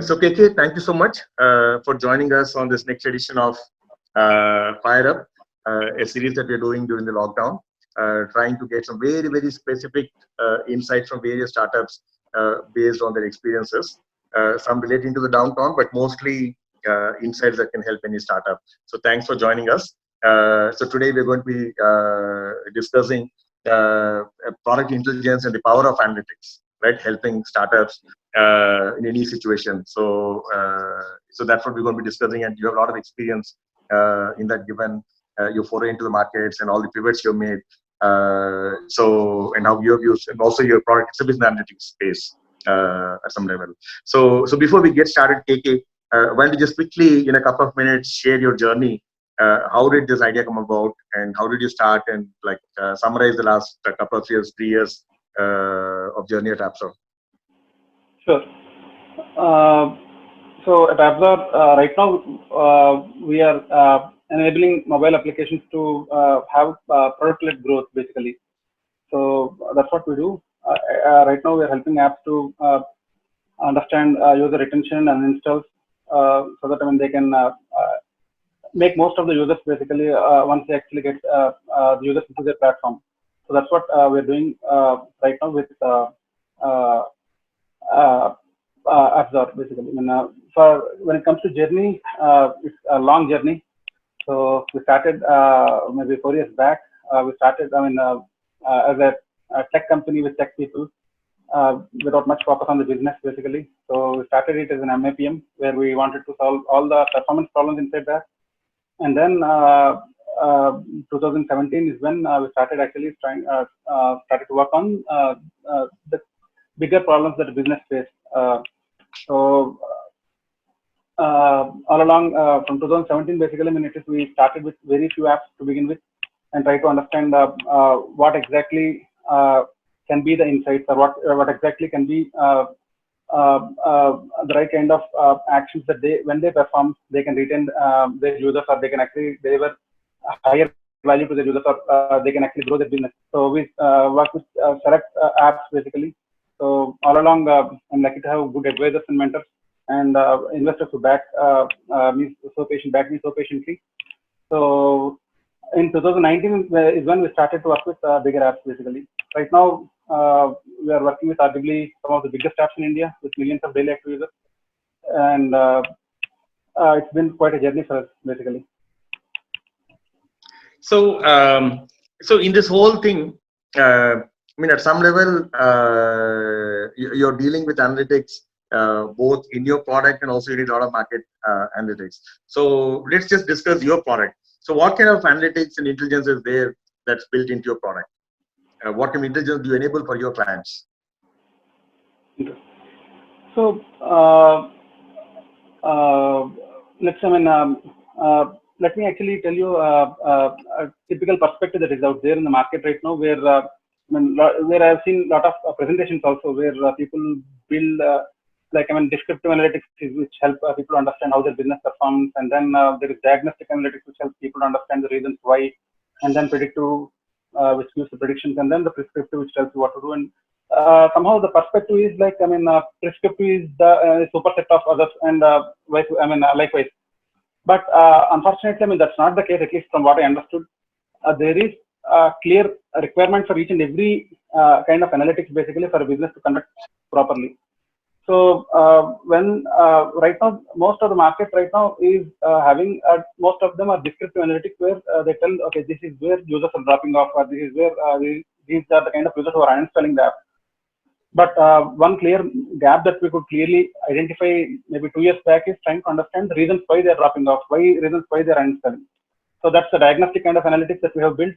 So KK, thank you so much for joining us on this next edition of Fire Up, a series that we're doing during the lockdown, trying to get some very, very specific insights from various startups based on their experiences, some relating to the downtown, but mostly insights that can help any startup. So thanks for joining us. So today we're going to be discussing product intelligence and the power of analytics, right? Helping startups in any situation. So that's what we're going to be discussing, and you have a lot of experience in that, given your foray into the markets and all the pivots you've made. And how you have used, and also your product service analytics space at some level. So before we get started, KK, why don't you just quickly, in a couple of minutes, share your journey? How did this idea come about, and how did you start, and summarize the last couple of years, 3 years of journey at Apxor? Sure. So at Apxor, right now we are enabling mobile applications to have product-led growth, basically. So that's what we do. Right now we are helping apps to understand user retention and installs, so that they can make most of the users, basically, once they actually get the users into their platform. So that's what we're doing right now with Apxor, basically. For when it comes to journey, it's a long journey. So we started maybe 4 years back. We started, as a tech company with tech people, without much focus on the business, basically. So we started it as an MAPM, where we wanted to solve all the performance problems inside that. And then 2017 is when we started actually started to work on the bigger problems that the business faced. So all along from 2017, basically, we started with very few apps to begin with, and try to understand what exactly can be the insights, or what exactly can be the right kind of actions that when they perform, they can retain their users, or they can actually deliver higher value to the users, or they can actually grow their business. So we work with select apps, basically. So all along, I'm lucky to have good advisors and mentors, and investors who back me so patiently. So in 2019 is when we started to work with bigger apps, basically. Right now, we are working with arguably some of the biggest apps in India with millions of daily active users, and it's been quite a journey for us, basically. So, so in this whole thing, at some level, you're dealing with analytics both in your product, and also you need a lot of market analytics. So let's just discuss your product. So what kind of analytics and intelligence is there that's built into your product? What kind of intelligence do you enable for your clients? So let me actually tell you a typical perspective that is out there in the market right now, where where I've seen a lot of presentations also, where people build descriptive analytics, which help people understand how their business performs, and then there is diagnostic analytics, which helps people understand the reasons why, and then predictive, which gives the predictions, and then the prescriptive, which tells you what to do. And somehow the perspective is prescriptive is the superset of others, and likewise. But unfortunately, that's not the case, at least from what I understood. There is a clear requirement for each and every kind of analytics, basically, for a business to conduct properly. So when right now, most of the market right now is having most of them are descriptive analytics, where they tell, okay, this is where users are dropping off, or this is where these are the kind of users who are uninstalling the app. But one clear gap that we could clearly identify maybe 2 years back is trying to understand the reasons why they are dropping off, reasons why they are uninstalling. So that's the diagnostic kind of analytics that we have built.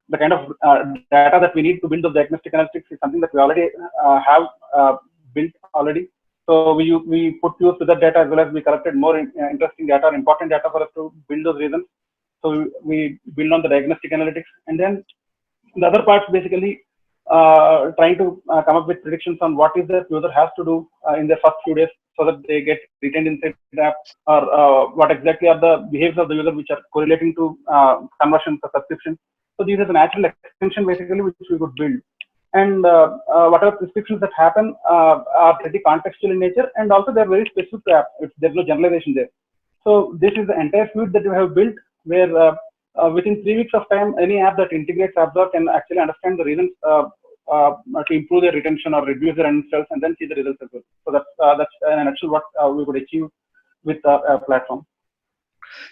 The kind of data that we need to build those diagnostic analytics is something that we already have built already. So we put use to that data, as well as we collected more interesting data or important data for us to build those reasons. So we build on the diagnostic analytics, and then the other parts, basically, trying to come up with predictions on what is the user has to do in their first few days, so that they get retained inside the app, or what exactly are the behaviors of the user which are correlating to conversions or subscription. So this is a natural extension, basically, which we could build. and whatever prescriptions that happen are pretty contextual in nature, and also they're very specific to app. There's no generalization there. So this is the entire suite that we have built, where within 3 weeks of time, any app that integrates Apxor can actually understand the reasons to improve their retention or reduce their installs, and then see the results as well. So that's in a nutshell what we could achieve with our platform.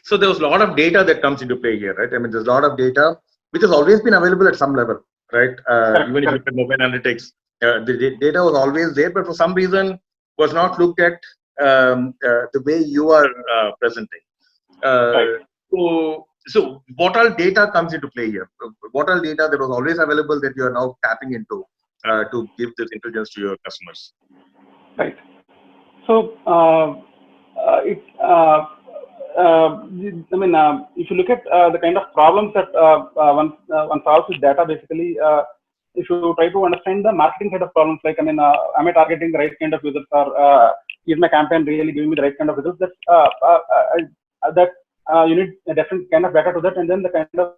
So there was a lot of data that comes into play here, right? I mean, there's a lot of data which has always been available at some level, right? Even if you look at mobile analytics, the data was always there, but for some reason was not looked at the way you are presenting. Right. So what all data comes into play here? What all data that was always available that you are now tapping into to give this intelligence to your customers? Right. So if you look at the kind of problems that one solves with data, basically, if you try to understand the marketing side of problems, like, am I targeting the right kind of users, or is my campaign really giving me the right kind of results? You need a different kind of data to that, and then the kind of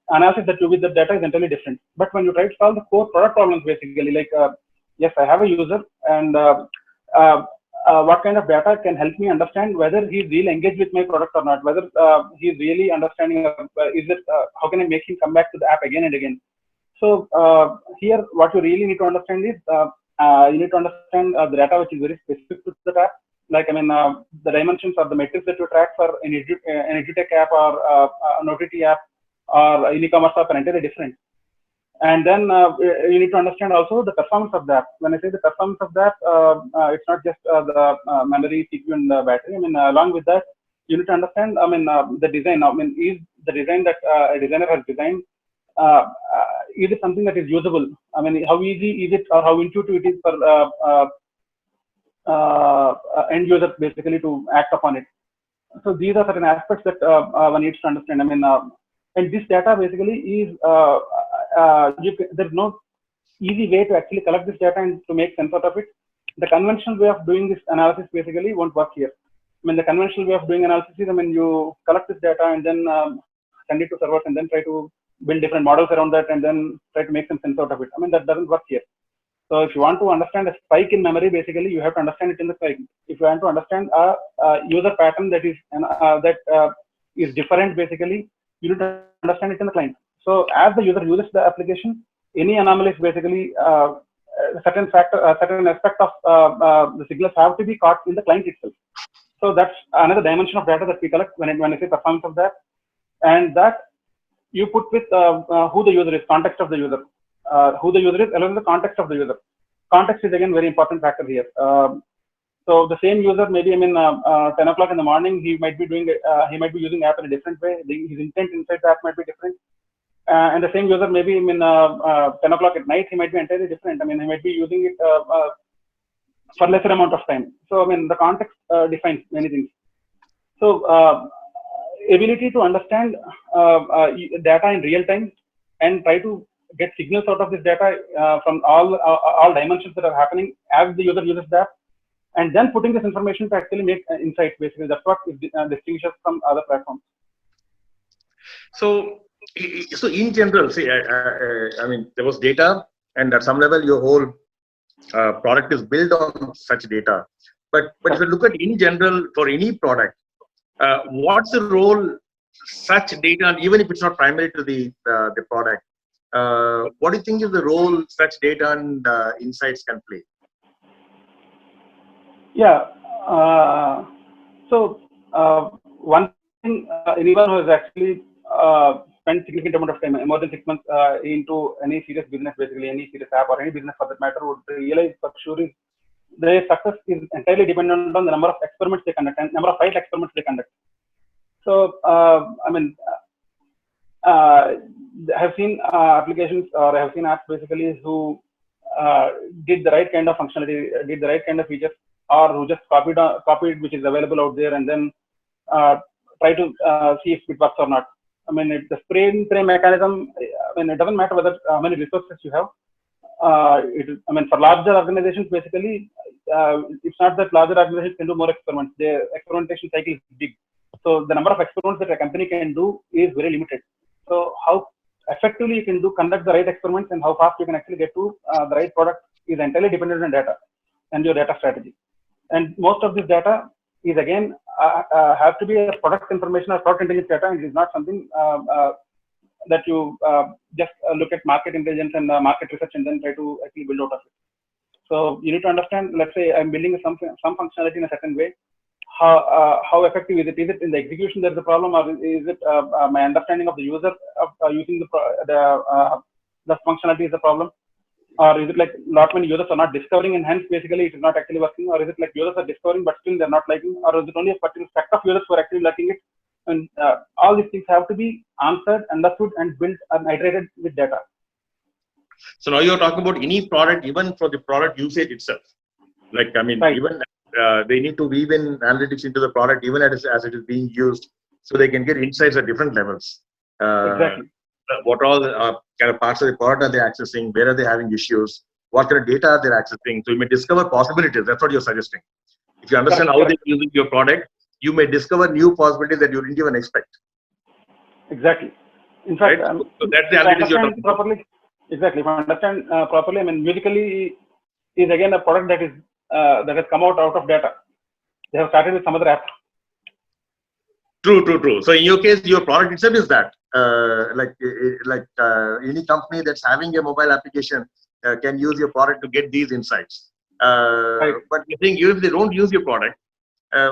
analysis that you do with the data is entirely different. But when you try to solve the core product problems, basically, like, yes, I have a user, and what kind of data can help me understand whether he's really engaged with my product or not, whether he's really understanding, how can I make him come back to the app again and again. So here, what you really need to understand is, you need to understand the data which is very specific to the app. Like, the dimensions or the metrics that you track for an EdTech app or an OTT app or an e-commerce app are entirely different. And then you need to understand also the performance of the app. When I say the performance of the app, it's not just the memory, CPU, and the battery. Along with that, you need to understand, the design. Is the design that a designer has designed, is it something that is usable? How easy is it, or how intuitive it is for end users basically to act upon it. So these are certain aspects that one needs to understand. And this data basically is there's no easy way to actually collect this data and to make sense out of it. The conventional way of doing this analysis basically won't work here. The conventional way of doing analysis is, you collect this data and then send it to servers and then try to build different models around that and then try to make some sense out of it. That doesn't work here. So if you want to understand a spike in memory, basically you have to understand it in the spike. If you want to understand a user pattern that is different, basically you need to understand it in the client. So as the user uses the application, any anomalies, basically certain aspect of the signals have to be caught in the client itself. So that's another dimension of data that we collect when I say performance of that, and that you put with who the user is, context of the user. Who the user is along the context of the user. Context is again very important factor here. So the same user, maybe 10 o'clock in the morning, he might be using app in a different way. His intent inside the app might be different. And the same user, maybe 10 o'clock at night, he might be entirely different. He might be using it for lesser amount of time. So the context defines many things. So ability to understand data in real time and try to get signals out of this data from all dimensions that are happening as the user uses the app, and then putting this information to actually make insights. Basically, that's what distinguishes from other platforms. So in general, see, there was data, and at some level, your whole product is built on such data. But if you look at in general for any product, what's the role such data, even if it's not primary to the product, what do you think is the role such data and insights can play? Yeah. So one thing, anyone who has actually spent significant amount of time, more than 6 months, into any serious business, basically any serious app or any business for that matter, would realize for sure is their success is entirely dependent on the number of experiments they conduct and number of right experiments they conduct. So I have seen applications, or I have seen apps basically who did the right kind of functionality, did the right kind of features, or who just copied which is available out there and then try to see if it works or not. The spray and pray mechanism, it doesn't matter whether how many resources you have. For larger organizations, basically, it's not that larger organizations can do more experiments. Their experimentation cycle is big. So the number of experiments that a company can do is very limited. So how effectively you can conduct the right experiments and how fast you can actually get to the right product is entirely dependent on data and your data strategy. And most of this data is again have to be a product information or product intelligence data, and it is not something that you just look at market intelligence and market research and then try to actually build out of it. So you need to understand, let's say I'm building some functionality in a certain way. How effective is it? Is it in the execution there's a problem, or is it my understanding of the user of using the functionality is the problem? Or is it like not many users are not discovering and hence basically it is not actually working? Or is it like users are discovering but still they're not liking? Or is it only a particular set of users who are actually liking it? And all these things have to be answered, understood, and built and iterated with data. So now you're talking about any product, even for the product usage itself. Like, I mean, right. Even they need to weave in analytics into the product, even as it is being used, so they can get insights at different levels. Exactly. What all kind of parts of the product are they accessing? Where are they having issues? What kind of data are they accessing? So you may discover possibilities. That's what you're suggesting. If you understand how they're using your product, you may discover new possibilities that you didn't even expect. Exactly. In fact, right? So that's the analytics you're talking properly. About. Exactly. If I understand properly, I mean, Musically is again a product that is that has come out of data. They have started with some other app. True. So in your case, your product itself is that any company that's having a mobile application can use your product to get these insights. Right. But I think if they don't use your product,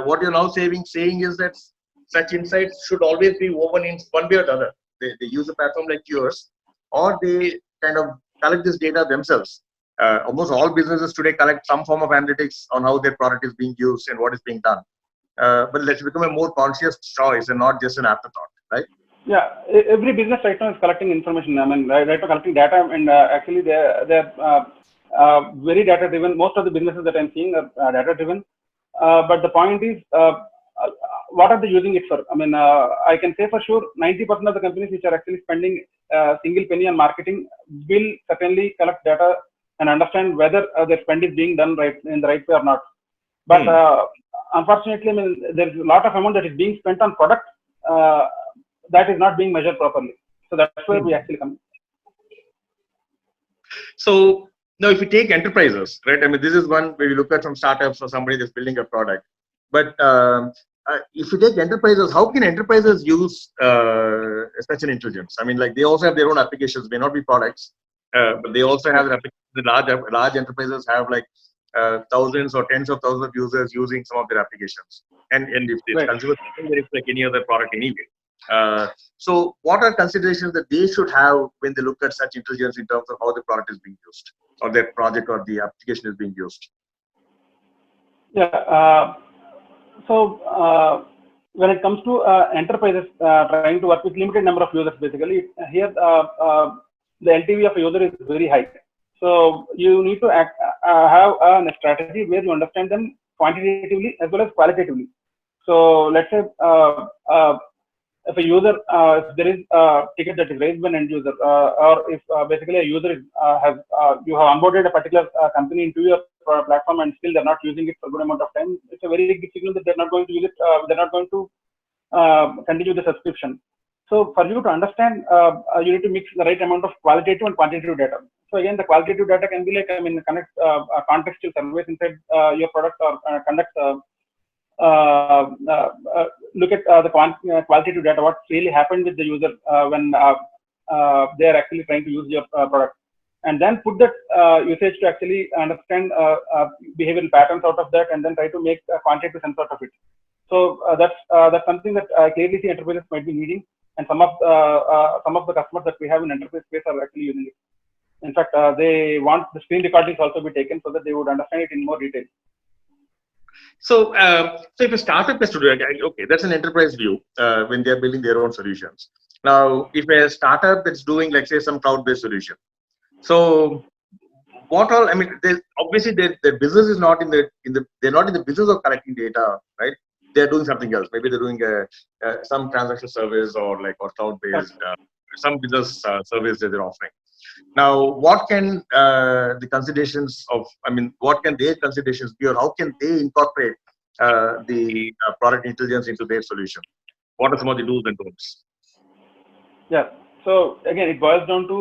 what you're now saying is that such insights should always be woven in one way or the other. They use a platform like yours, or they kind of collect this data themselves. Almost all businesses today collect some form of analytics on how their product is being used and what is being done. But let's become a more conscious choice and not just an afterthought, right? Yeah, every business right now is collecting information. I mean, right now collecting data, and actually they're very data driven. Most of the businesses that I'm seeing are data driven. But the point is, what are they using it for? I mean, I can say for sure, 90% of the companies which are actually spending a single penny on marketing will certainly collect data and understand whether their spend is being done right in the right way or not. But unfortunately, I mean, there's a lot of amount that is being spent on product that is not being measured properly. So that's where we actually come. So now, if you take enterprises, right? I mean, this is one where you look at some startups or somebody that's building a product. But if you take enterprises, how can enterprises use such an intelligence? I mean, like they also have their own applications, may not be products, but they also have applications. The large enterprises have like thousands or tens of thousands of users using some of their applications. And if it's consumer, it's like any other product anyway. So what are considerations that they should have when they look at such intelligence in terms of how the product is being used or their project or the application is being used? Yeah. So when it comes to enterprises trying to work with limited number of users, basically here the LTV of a user is very high. So you need to have a strategy where you understand them quantitatively as well as qualitatively. So let's say if a user, if there is a ticket that is raised by an end user, or if basically a user is, you have onboarded a particular company into your platform and still they're not using it for a good amount of time, it's a very big signal that they're not going to use it, they're not going to continue the subscription. So for you to understand, you need to mix the right amount of qualitative and quantitative data. So again, the qualitative data can be like, I mean, connect contextual surveys inside your product, or conduct look at the qualitative data, what really happened with the user when they are actually trying to use your product, and then put that usage to actually understand behavioral patterns out of that, and then try to make a quantitative sense out of it. So that's something that clearly see enterprises might be needing, and some of the customers that we have in enterprise space are actually using it. In fact, they want the screen recordings also be taken so that they would understand it in more detail. So, if a startup has to do it, okay, that's an enterprise view when they're building their own solutions. Now, if a startup that's doing, like, say, some cloud-based solution, so what all? I mean, obviously their business is not they're not in the business of collecting data, right? They're doing something else. Maybe they're doing some transaction service or cloud-based some business service that they're offering. Now, what can the considerations of? I mean, what can their considerations be, or how can they incorporate the product intelligence into their solution? What are some of the do's and don'ts? Yeah. So again, it boils down to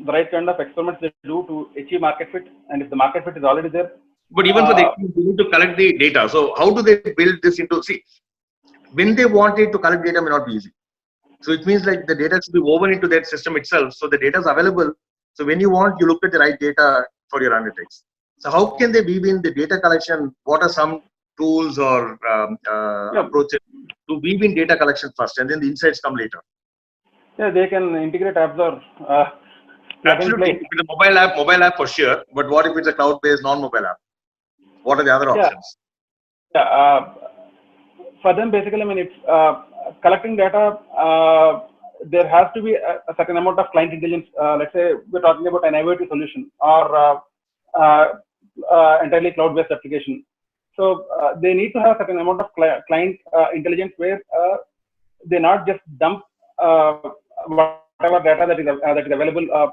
the right kind of experiments they do to achieve market fit, and if the market fit is already there, But even for the they need to collect the data. So how do they build this into? See, when they wanted to collect data may not be easy. So it means like the data should be woven into that system itself. So the data is available. So when you want, you look at the right data for your analytics. So how can they weave in the data collection? What are some tools or approaches to weave in data collection first, and then the insights come later? Yeah, they can integrate Apxor plug and Absolutely. play. If it's a mobile app for sure. But what if it's a cloud-based non-mobile app? What are the other Yeah, options? yeah. For them, basically, I mean, it's collecting data. There has to be a certain amount of client intelligence. Let's say we're talking about an IoT solution or entirely cloud-based application. So they need to have a certain amount of client intelligence where they not just dump whatever data that is available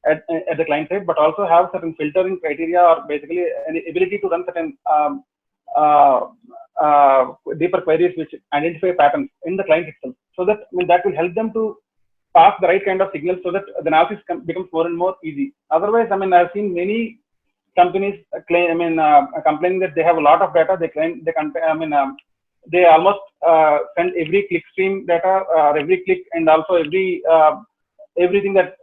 at the client side, but also have certain filtering criteria or basically an ability to run certain uh, deeper queries which identify patterns in the client itself. So that that will help them to pass the right kind of signals so that the analysis becomes more and more easy. Otherwise, I mean, I've seen many companies complaining that they have a lot of data. They almost send every click stream data, every click, and also everything that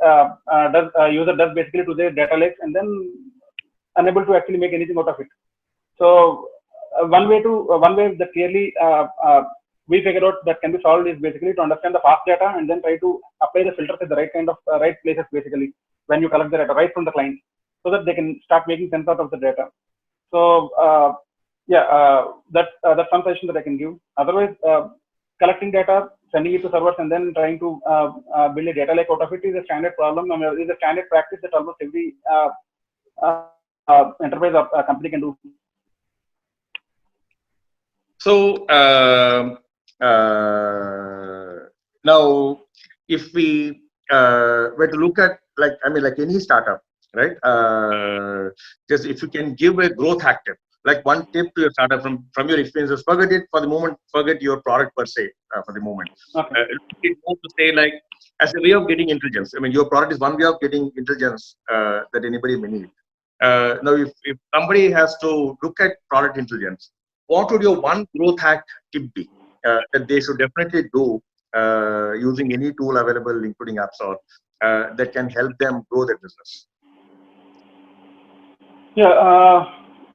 user does basically to their data lakes, and then unable to actually make anything out of it. So one way that clearly we figured out that can be solved is basically to understand the past data and then try to apply the filters at the right kind of right places basically when you collect the data right from the client, so that they can start making sense out of the data. So that's some suggestion that I can give. Otherwise, collecting data, sending it to servers, and then trying to build a data lake out of it is a standard problem. I mean, it is a standard practice that almost every enterprise or company can do. So now, if we were to look at like any startup, right? Just if you can give a growth hack tip, like one tip to your startup from your experiences. Forget it for the moment. Forget your product per se for the moment. Okay. It's more to say like as a way of getting intelligence. I mean, your product is one way of getting intelligence that anybody may need. Now, if somebody has to look at product intelligence, what would your one growth hack tip be that they should definitely do using any tool available, including Apxor, that can help them grow their business? Yeah,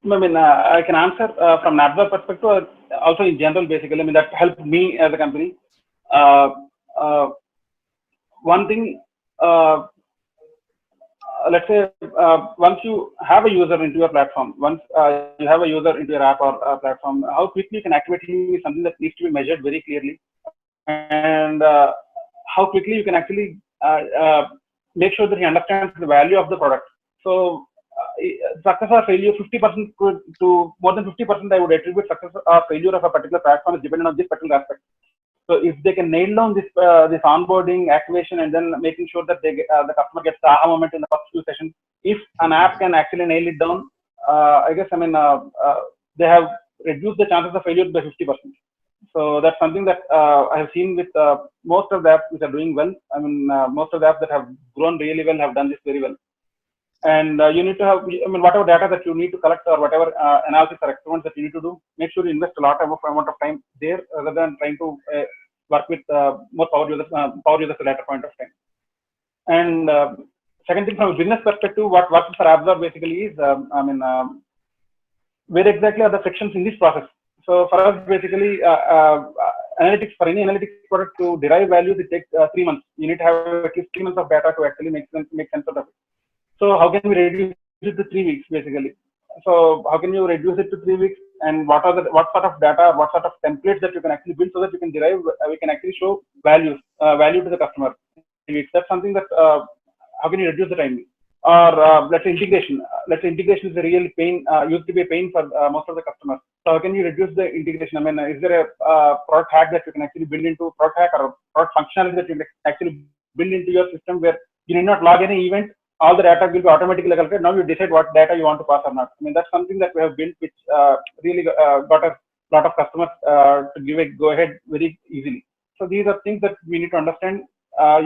I mean, I can answer from Apxor perspective, also in general, basically. I mean, that helped me as a company. One thing, let's say, once you have a user into your platform, once you have a user into your app or platform, how quickly you can activate him is something that needs to be measured very clearly. And how quickly you can actually make sure that he understands the value of the product. So success or failure, 50% to more than 50%, I would attribute success or failure of a particular platform is dependent on this particular aspect. So if they can nail down this onboarding, activation, and then making sure that the customer gets the aha moment in the first few sessions, if an app can actually nail it down, I guess they have reduced the chances of failure by 50%. So that's something that I have seen with most of the apps which are doing well. I mean, most of the apps that have grown really well have done this very well. And you need to have, I mean, whatever data that you need to collect or whatever analysis or experiments that you need to do, make sure you invest a lot of amount of time there rather than trying to work with more power users at a later point of time. And second thing, from a business perspective, what works for Apxor basically is, where exactly are the frictions in this process? So for us, basically, analytics, for any analytics product to derive values, it takes 3 months. You need to have at least 3 months of data to actually make sense out of it. So how can we reduce it to 3 weeks, basically? So how can you reduce it to 3 weeks? And what sort of data, what sort of templates that you can actually build so that you can derive, we can actually show value to the customer. That's something that how can you reduce the time? Or let's say integration. Let's say integration is a real pain, used to be a pain for most of the customers. So how can you reduce the integration? I mean, is there a product hack that you can actually build into product hack or product functionality that you can actually build into your system where you need not log any event? All the data will be automatically collected. Now you decide what data you want to pass or not. I mean, that's something that we have built, which really got a lot of customers to give a go ahead very easily. So these are things that we need to understand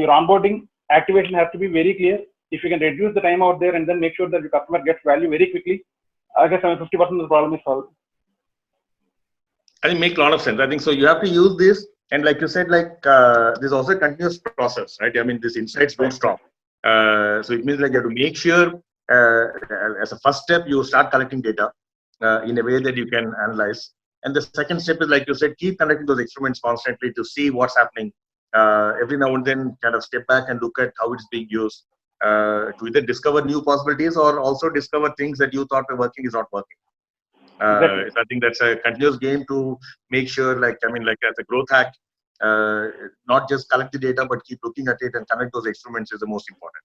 your onboarding activation has to be very clear. If you can reduce the time out there and then make sure that your customer gets value very quickly, I guess 50% of the problem is solved. I think make a lot of sense. I think so. You have to use this, and like you said, like there's also a continuous process, right? I mean, these insights don't stop. So it means like you have to make sure, as a first step, you start collecting data in a way that you can analyze. And the second step is, like you said, keep conducting those experiments constantly to see what's happening. Every now and then, kind of step back and look at how it's being used to either discover new possibilities or also discover things that you thought were working is not working. Exactly. I think that's a continuous game to make sure, like, I mean, like as a growth hack, not just collect the data, but keep looking at it and connect those experiments is the most important.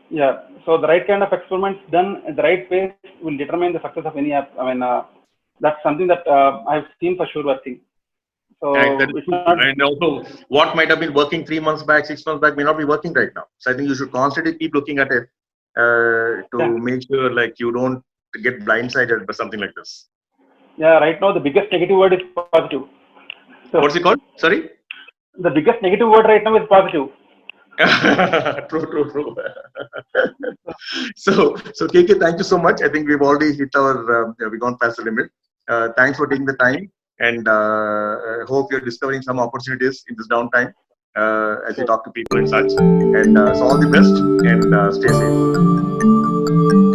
Yeah. So the right kind of experiments done at the right pace will determine the success of any app. I mean, that's something that I've seen for sure working. So That is true. And also, what might have been working 3 months back, 6 months back, may not be working right now. So I think you should constantly keep looking at it to make sure, like, you don't get blindsided by something like this. Yeah. Right now, the biggest negative word is positive. So what's it called? Sorry. The biggest negative word right now is positive. True. So KK, thank you so much. I think we've already hit our, we've gone past the limit. Thanks for taking the time, and hope you're discovering some opportunities in this downtime as you talk to people and such. And so all the best, and stay safe.